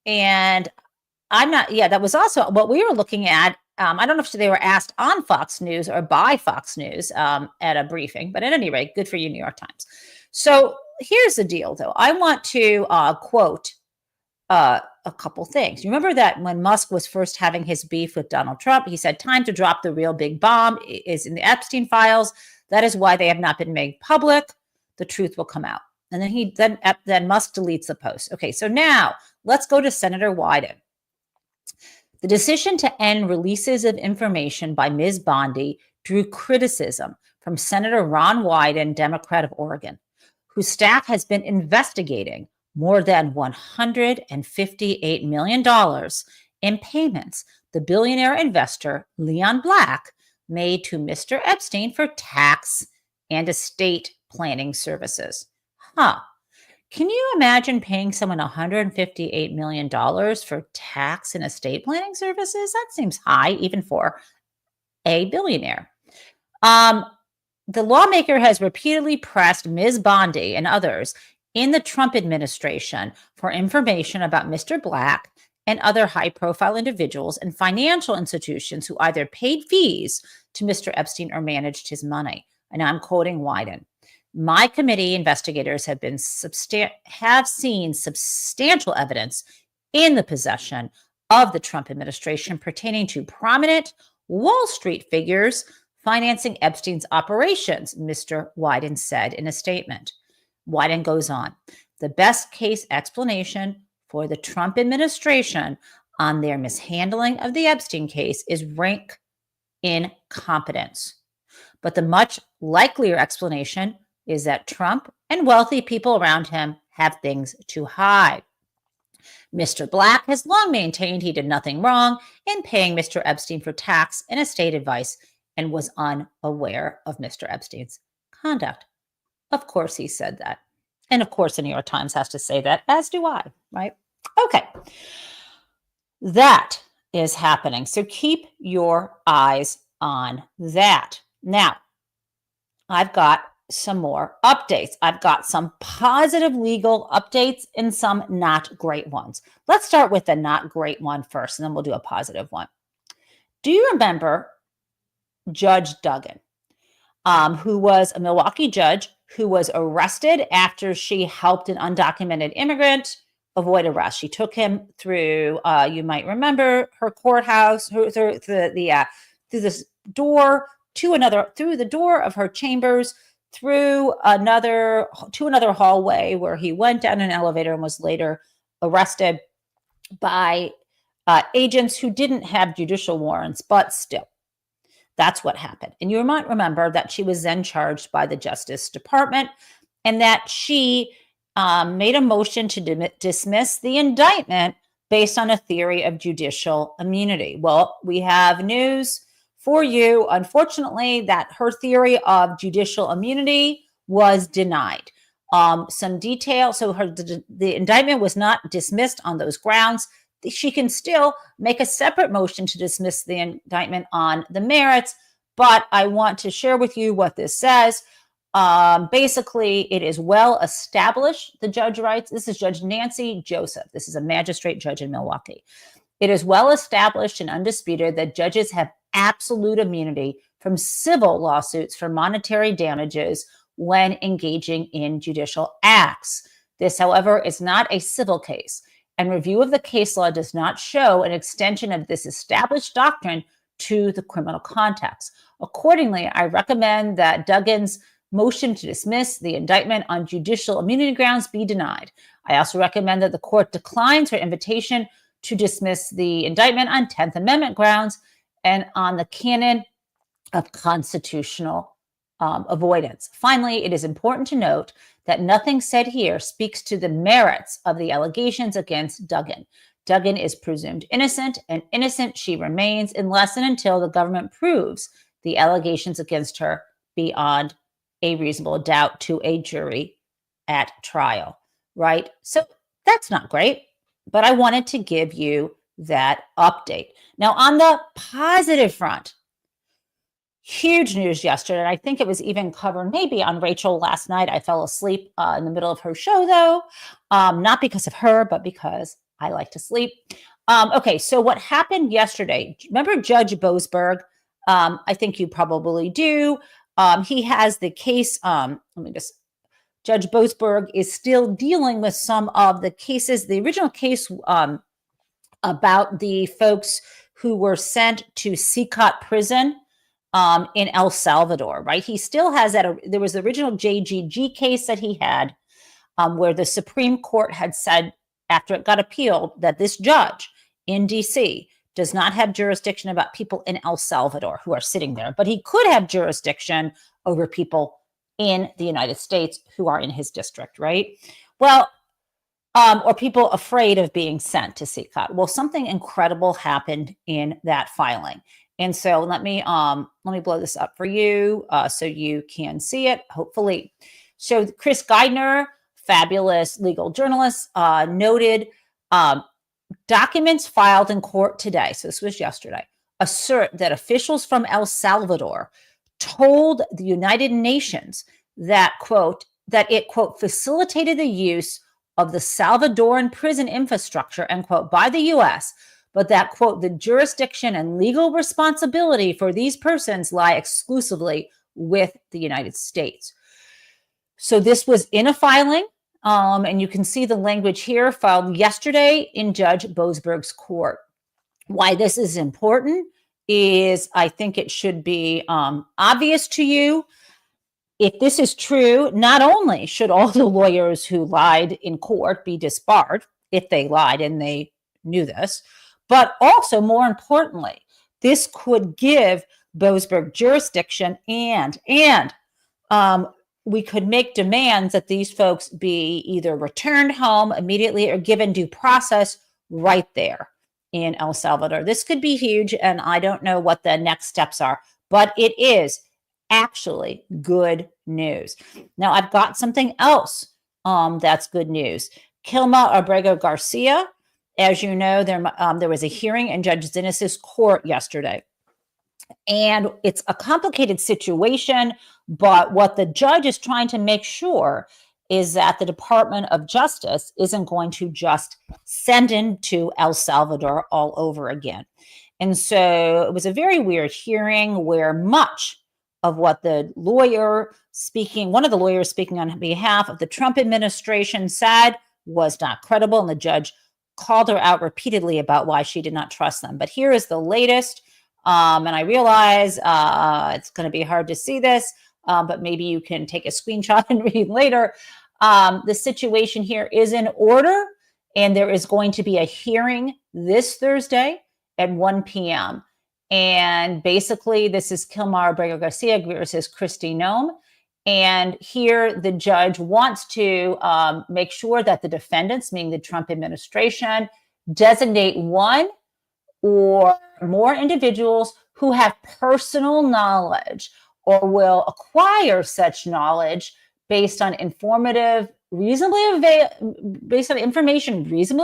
I'm not, that was also what we were looking at. I don't know if they were asked on Fox News or by Fox News at a briefing, but at any rate, good for you, New York Times. So here's the deal, though. I want to quote a couple things. You remember that when Musk was first having his beef with Donald Trump, he said, time to drop the real big bomb is in the Epstein files. That is why they have not been made public. The truth will come out. And then Musk deletes the post. Okay, so now let's go to Senator Wyden. The decision to end releases of information by Ms. Bondi drew criticism from Senator Ron Wyden, Democrat of Oregon, whose staff has been investigating more than $158 million in payments the billionaire investor Leon Black made to Mr. Epstein for tax and estate planning services. Can you imagine paying someone $158 million for tax and estate planning services? That seems high, even for a billionaire. The lawmaker has repeatedly pressed Ms. Bondi and others in the Trump administration for information about Mr. Black and other high-profile individuals and financial institutions who either paid fees to Mr. Epstein or managed his money. And I'm quoting Wyden. My committee investigators have seen substantial evidence in the possession of the Trump administration pertaining to prominent Wall Street figures financing Epstein's operations, Mr. Wyden said in a statement. Wyden goes on. The best case explanation for the Trump administration on their mishandling of the Epstein case is rank incompetence. But the much likelier explanation is that Trump and wealthy people around him have things to hide. Mr. Black has long maintained he did nothing wrong in paying Mr. Epstein for tax and estate advice and was unaware of Mr. Epstein's conduct. Of course he said that. And of course the New York Times has to say that, as do I, right? Okay. That is happening. So keep your eyes on that. Now, I've got some more updates. I've got some positive legal updates and some not great ones. Let's start with the not great one first, and then we'll do a positive one. Do you remember Judge Dugen, who was a Milwaukee judge who was arrested after she helped an undocumented immigrant avoid arrest? She took him through, you might remember, her courthouse, through this door to another, through the door of her chambers, to another hallway where he went down an elevator and was later arrested by agents who didn't have judicial warrants, but still, that's what happened. And you might remember that she was then charged by the Justice Department and that she made a motion to dismiss the indictment based on a theory of judicial immunity. Well, we have news for you, unfortunately, that her theory of judicial immunity was denied. Some detail, so the indictment was not dismissed on those grounds. She can still make a separate motion to dismiss the indictment on the merits, but I want to share with you what this says. Basically, it is well established, the judge writes. This is Judge Nancy Joseph. This is a magistrate judge in Milwaukee. It is well established and undisputed that judges have absolute immunity from civil lawsuits for monetary damages when engaging in judicial acts. This, however, is not a civil case, and review of the case law does not show an extension of this established doctrine to the criminal context. Accordingly, I recommend that Dugen's motion to dismiss the indictment on judicial immunity grounds be denied. I also recommend that the court declines her invitation to dismiss the indictment on 10th Amendment grounds and on the canon of constitutional avoidance. Finally, it is important to note that nothing said here speaks to the merits of the allegations against Dugen. Dugen is presumed innocent, and innocent she remains unless and until the government proves the allegations against her beyond a reasonable doubt to a jury at trial, right? So that's not great, but I wanted to give you that update. Now, on the positive front, huge news yesterday, and I think it was even covered maybe on Rachel last night. I fell asleep in the middle of her show, though, not because of her, but because I like to sleep. Okay, so what happened yesterday, remember Judge Boasberg? I think you probably do. He has the case, Judge Boasberg is still dealing with some of the cases, the original case about the folks who were sent to CCOT prison in El Salvador, right? He still has that. There was the original JGG case that he had where the Supreme Court had said, after it got appealed, that this judge in DC does not have jurisdiction about people in El Salvador who are sitting there, but he could have jurisdiction over people in the United States who are in his district, right? Well, or people afraid of being sent to CCOT. Well, something incredible happened in that filing. And so let me blow this up for you so you can see it, hopefully. So Chris Geidner, fabulous legal journalist, noted documents filed in court today, so this was yesterday, assert that officials from El Salvador told the United Nations that, quote, that it, quote, facilitated the use of the Salvadoran prison infrastructure, end quote, by the U.S., but that, quote, the jurisdiction and legal responsibility for these persons lie exclusively with the United States. So this was in a filing, and you can see the language here, filed yesterday in Judge Boasberg's court. Why this is important is I think it should be obvious to you. If this is true, not only should all the lawyers who lied in court be disbarred, if they lied and they knew this, but also, more importantly, this could give Boasberg jurisdiction and we could make demands that these folks be either returned home immediately or given due process right there in El Salvador. This could be huge, and I don't know what the next steps are, but it is actually good news. Now, I've got something else that's good news. Kilma Abrego Garcia, as you know, there was a hearing in Judge Zinnes's court yesterday. And it's a complicated situation, but what the judge is trying to make sure is that the Department of Justice isn't going to just send into El Salvador all over again. And so it was a very weird hearing where much of what one of the lawyers speaking on behalf of the Trump administration said was not credible. And the judge called her out repeatedly about why she did not trust them. But here is the latest. And I realize it's going to be hard to see this, but maybe you can take a screenshot and read later. The situation here is in order, and there is going to be a hearing this Thursday at 1 p.m. And basically, this is Kilmar Abrego Garcia versus Kristi Noem. And here the judge wants to make sure that the defendants, meaning the Trump administration, designate one or more individuals who have personal knowledge or will acquire such knowledge based on information reasonably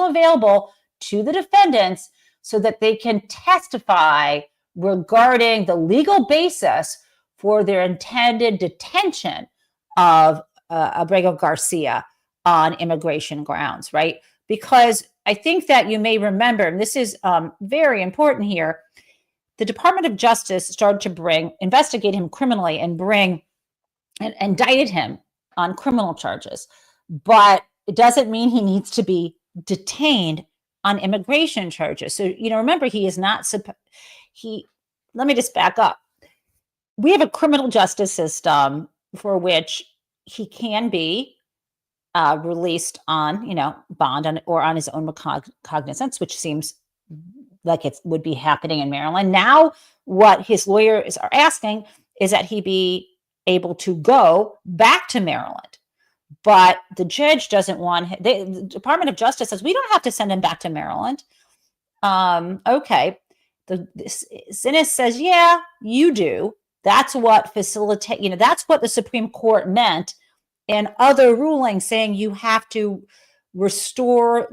available to the defendants so that they can testify regarding the legal basis for their intended detention of Abrego Garcia on immigration grounds, right? Because I think that you may remember, and this is very important here, the Department of Justice started to investigate him criminally and indicted him on criminal charges. But it doesn't mean he needs to be detained on immigration charges. So, remember, he is not, let me just back up. We have a criminal justice system for which he can be released on, bond or on his own cognizance, which seems like it would be happening in Maryland. Now, what his lawyers are asking is that he be able to go back to Maryland. But the judge doesn't want the Department of Justice says, we don't have to send him back to Maryland. Okay. Zinnes says, yeah, you do. That's what that's what the Supreme Court meant in other rulings, saying you have to restore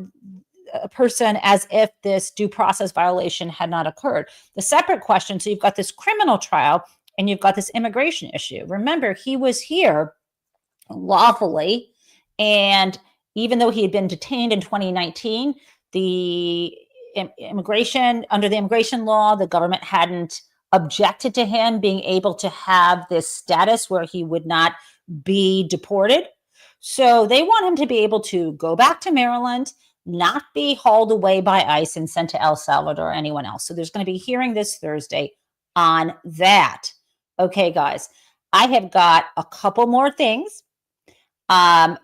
a person as if this due process violation had not occurred. The separate question, so you've got this criminal trial and you've got this immigration issue. Remember, he was here lawfully, and even though he had been detained in 2019, the under the immigration law, the government hadn't objected to him being able to have this status where he would not be deported. So they want him to be able to go back to Maryland, not be hauled away by ICE and sent to El Salvador or anyone else. So there's going to be a hearing this Thursday on that. Okay, guys, I have got a couple more things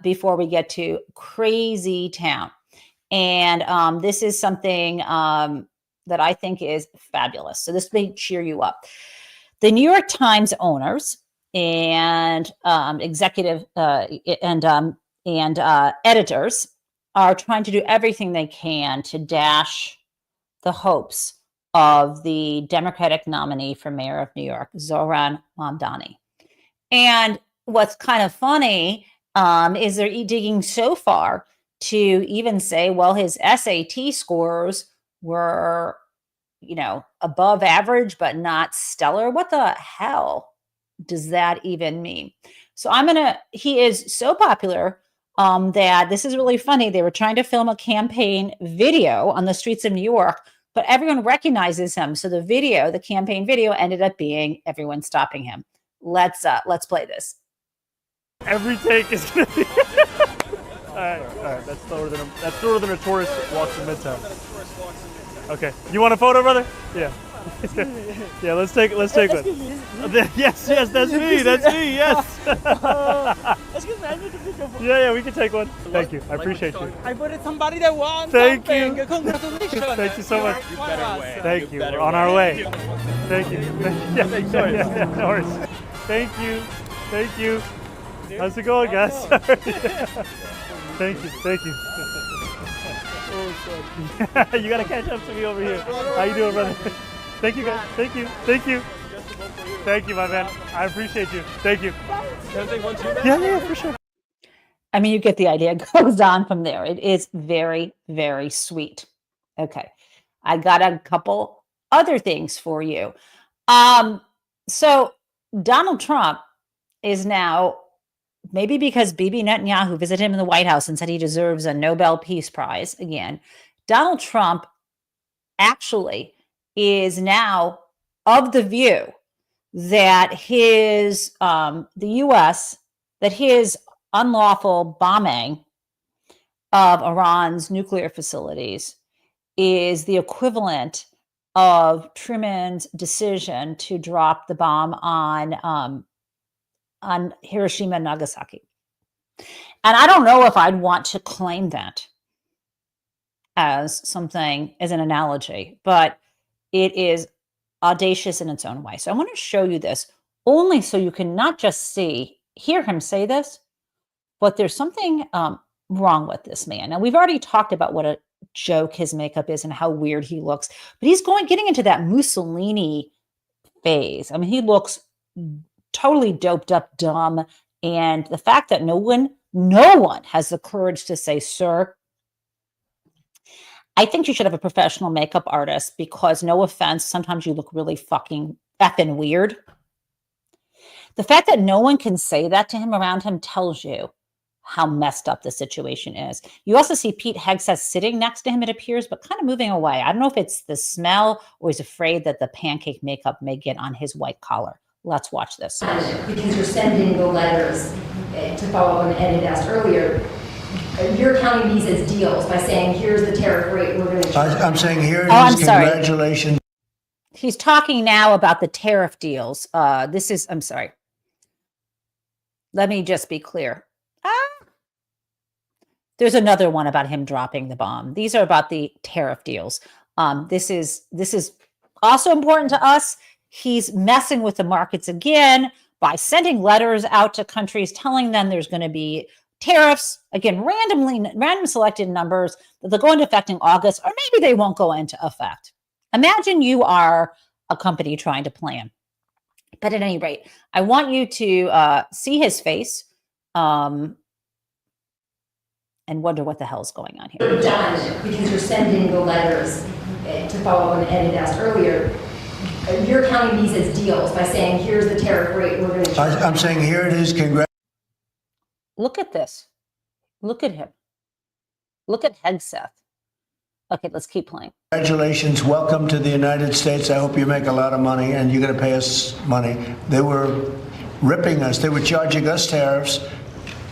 before we get to crazy town. And this is something that I think is fabulous. So this may cheer you up. The New York Times owners and executive and editors are trying to do everything they can to dash the hopes of the Democratic nominee for mayor of New York, Zohran Mamdani. And what's kind of funny is they're digging so far to even say, well, his SAT scores were, above average, but not stellar. What the hell does that even mean? So he is so popular that this is really funny. They were trying to film a campaign video on the streets of New York, but everyone recognizes him. So the campaign video ended up being everyone stopping him. Let's play this. Every take is going to be... all right. That's slower than a tourist walks in Midtown. Okay. You want a photo, brother? Yeah. Yeah, let's take one. Yes, that's me. Yes. Excuse me, I need a picture. Yeah, we can take one. Thank you. I appreciate you. I voted somebody that won. Thank something. you. Congratulations. Thank you so much. You better win. Thank you. We're on our way. Thank you. Yeah, no worries. Thank you. How's it going, guys? Thank you. You gotta catch up to me over here. How you doing, brother? Thank you, guys. Thank you, my man. I appreciate you. Thank you. Yeah, for sure. I mean, you get the idea. It goes on from there. It is very, very sweet. Okay. I got a couple other things for you. So Donald Trump is now, maybe because Bibi Netanyahu visited him in the White House and said he deserves a Nobel Peace Prize again, Donald Trump actually is now of the view that his, the U.S., that his unlawful bombing of Iran's nuclear facilities is the equivalent of Truman's decision to drop the bomb on Hiroshima and Nagasaki. And I don't know if I'd want to claim that as something, as an analogy, but it is audacious in its own way. So I want to show you this only so you can not just hear him say this, but there's something wrong with this man. Now, we've already talked about what a joke his makeup is and how weird he looks, but he's getting into that Mussolini phase. I mean, he looks totally doped up, dumb. And the fact that no one has the courage to say, sir, I think you should have a professional makeup artist because, no offense, sometimes you look really fucking effing weird. The fact that no one can say that to him around him tells you how messed up the situation is. You also see Pete Hegseth sitting next to him, it appears, but kind of moving away. I don't know if it's the smell or he's afraid that the pancake makeup may get on his white collar. Let's watch this. Because you're sending the letters to follow up on Ed had asked earlier. You're counting these as deals by saying, here's the tariff rate we're going to charge. I'm saying here it is. Congratulations. He's talking now about the tariff deals. I'm sorry. Let me just be clear. There's another one about him dropping the bomb. These are about the tariff deals. This is also important to us. He's messing with the markets again by sending letters out to countries telling them there's going to be tariffs, again, random selected numbers that they'll go into effect in August, or maybe they won't go into effect. Imagine you are a company trying to plan. But at any rate, I want you to see his face and wonder what the hell's going on here. You're done because you're sending the letters to follow up on Ed had asked earlier. You're counting these as deals by saying, here's the tariff rate we're going to charge. I'm saying here it is. Look at this. Look at him. Look at Hegseth. Okay, let's keep playing. Congratulations. Welcome to the United States. I hope you make a lot of money and you're going to pay us money. They were ripping us. They were charging us tariffs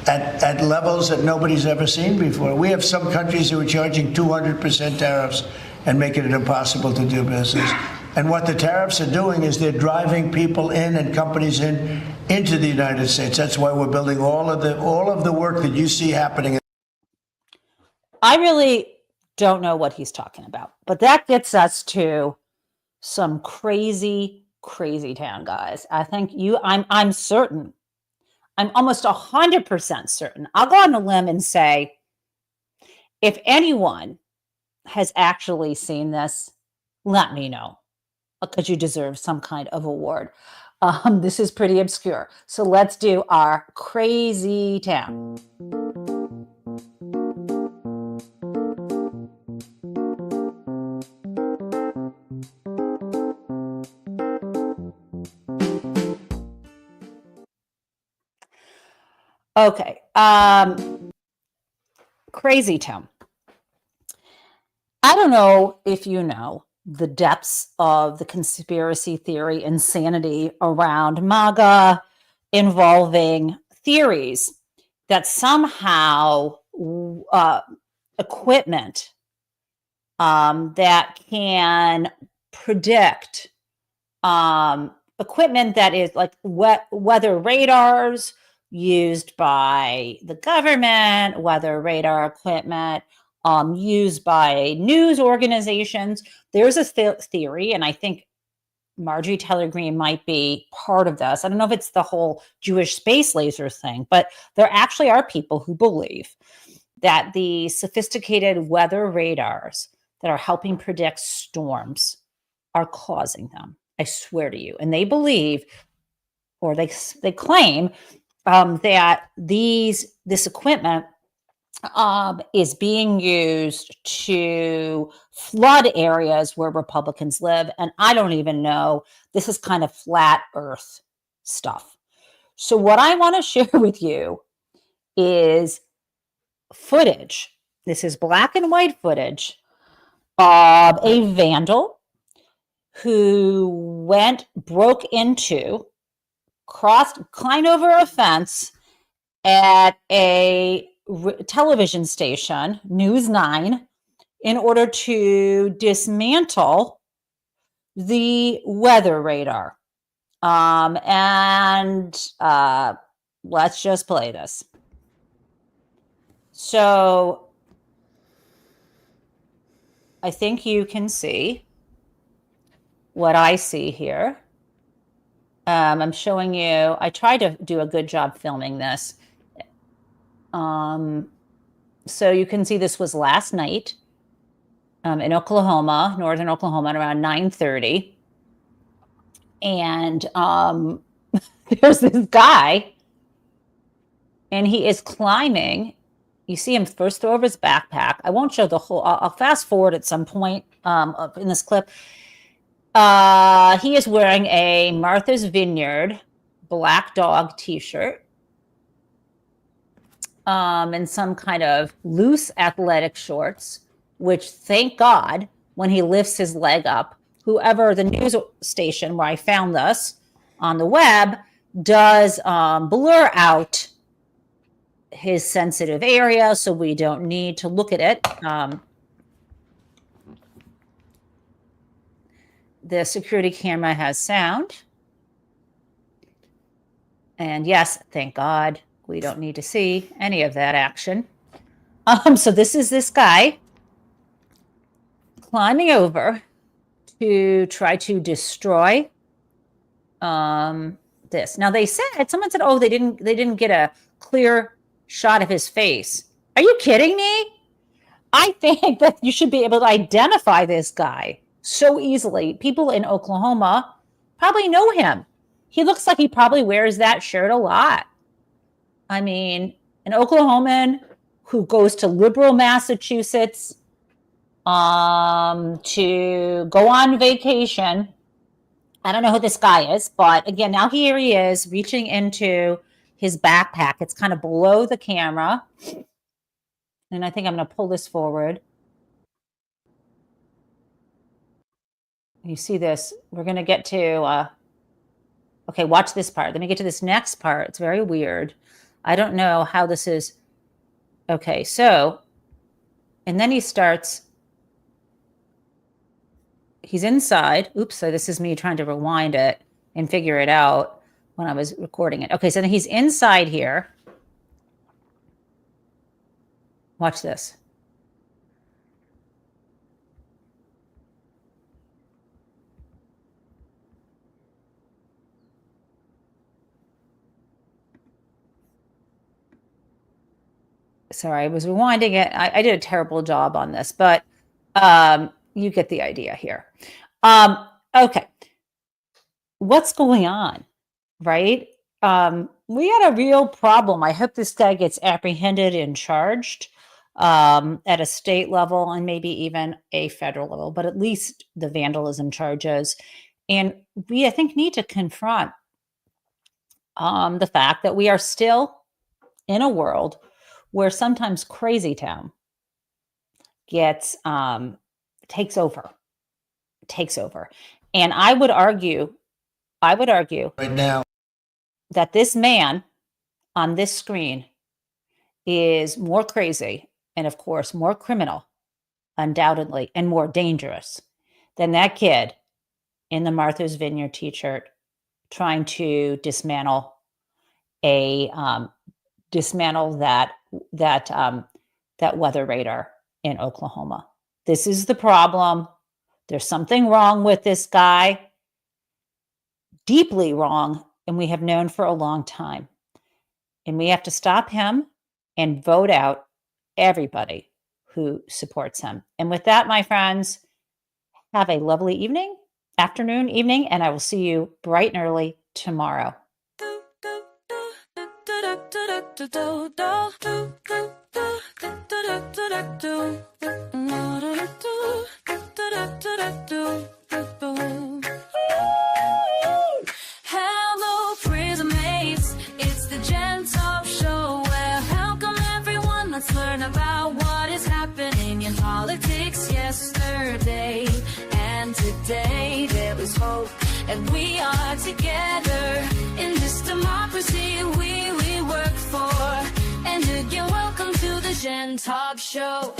at levels that nobody's ever seen before. We have some countries who are charging 200% tariffs and making it impossible to do business. And what the tariffs are doing is they're driving people in and companies into the United States. That's why we're building all of the work that you see happening. I really don't know what he's talking about, but that gets us to some crazy town, guys. I think I'm certain. I'm almost 100% certain. I'll go on a limb and say, if anyone has actually seen this, let me know, because you deserve some kind of award. This is pretty obscure. So let's do our crazy town. Okay. Crazy town. I don't know if you know the depths of the conspiracy theory insanity around MAGA, involving theories that somehow equipment that can predict, equipment that is like weather radars used by the government, weather radar equipment used by news organizations. There's a theory, and I think Marjorie Taylor Greene might be part of this. I don't know if it's the whole Jewish space laser thing, but there actually are people who believe that the sophisticated weather radars that are helping predict storms are causing them. I swear to you. And they believe, or they claim, that this equipment is being used to flood areas where Republicans live. And I don't even know. This is kind of flat earth stuff. So what I want to share with you is footage. This is black and white footage of a vandal who broke into, climbed over a fence at a television station, News 9, in order to dismantle the weather radar. Let's just play this. So I think you can see what I see here. I'm showing you, I tried to do a good job filming this. So you can see this was last night in Oklahoma, northern Oklahoma, at around 9:30. And there's this guy, and he is climbing. You see him first throw over his backpack. I won't show the whole, I'll fast forward at some point in this clip. He is wearing a Martha's Vineyard Black Dog t-shirt and some kind of loose athletic shorts, which, thank God, when he lifts his leg up, whoever the news station where I found this on the web does blur out his sensitive area, so we don't need to look at it. The security camera has sound. And yes, thank God, we don't need to see any of that action. So this is this guy climbing over to try to destroy this. Now someone said, oh, they didn't get a clear shot of his face. Are you kidding me? I think that you should be able to identify this guy so easily. People in Oklahoma probably know him. He looks like he probably wears that shirt a lot. I mean, an Oklahoman who goes to liberal Massachusetts to go on vacation. I don't know who this guy is, but again, now here he is reaching into his backpack. It's kind of below the camera. And I think I'm going to pull this forward. You see this. We're going to get to, okay, watch this part. Let me get to this next part. It's very weird. I don't know how this is. Okay, so, and then he starts, he's inside. Oops, so this is me trying to rewind it and figure it out when I was recording it. Okay, so then he's inside here. Watch this. Sorry, I was rewinding it. I did a terrible job on this, but you get the idea here. Okay. What's going on, right? We had a real problem. I hope this guy gets apprehended and charged at a state level and maybe even a federal level, but at least the vandalism charges. And we, I think, need to confront the fact that we are still in a world where sometimes crazy town gets takes over. And I would argue right now that this man on this screen is more crazy and, of course, more criminal, undoubtedly, and more dangerous than that kid in the Martha's Vineyard t-shirt trying to dismantle that weather radar in Oklahoma. This is the problem. There's something wrong with this guy. deeply wrong and we have known for a long time. And we have to stop him and vote out everybody who supports him. And with that, my friends, have a lovely evening, afternoon, evening, and I will see you bright and early tomorrow. Hello, prison mates. It's the Gen Taub Show. Well, welcome everyone. Let's learn about what is happening in politics yesterday and today. There was hope, and we are together in this democracy we work for. And again, welcome to the Gen Taub Show.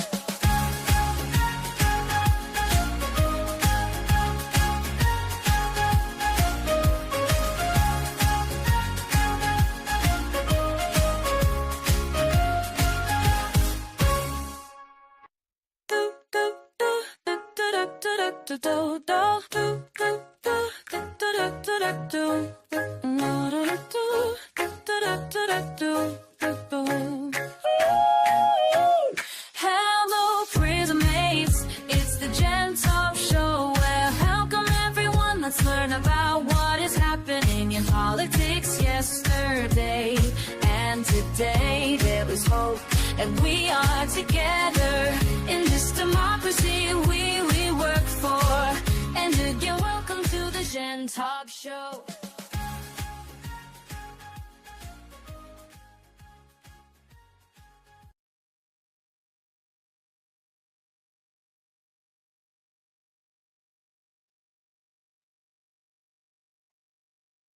Hello, prison mates. It's the Gen Taub Show. Well, welcome everyone. Let's learn about what is happening in politics yesterday and today. There was hope, and we are together in this democracy we work for. And again, welcome to the Gen Taub Show.